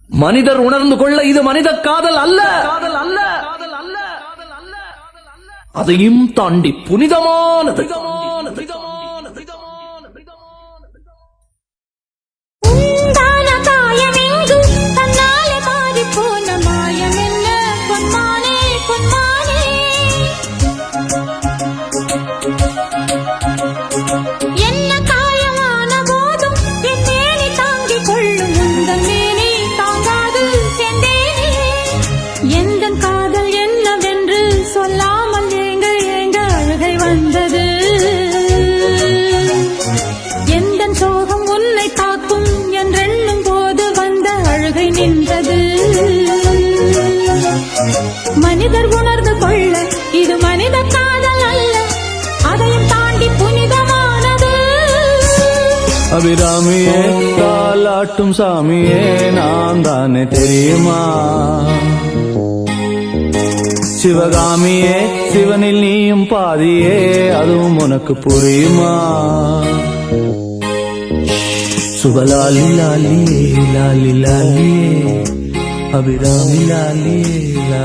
மனிதர் உணர்ந்து கொள்ள இது மனித காதல் அல்ல, அதையும் தாண்டி புனிதமானது. மனிதர் உணர்ந்து கொள்ள இது மனித காதல் அல்ல, அதையும் தாண்டி புனிதமானது. அபிராமியே தாலாட்டும் சாமியே நான் தானே தெரியுமா? சிவகாமியே சிவனில் நீயும் பாதியே அதுவும் உனக்கு புரியுமா? சுபலாலி லாலியே லாலி லாலியே அபிராமி லாலியே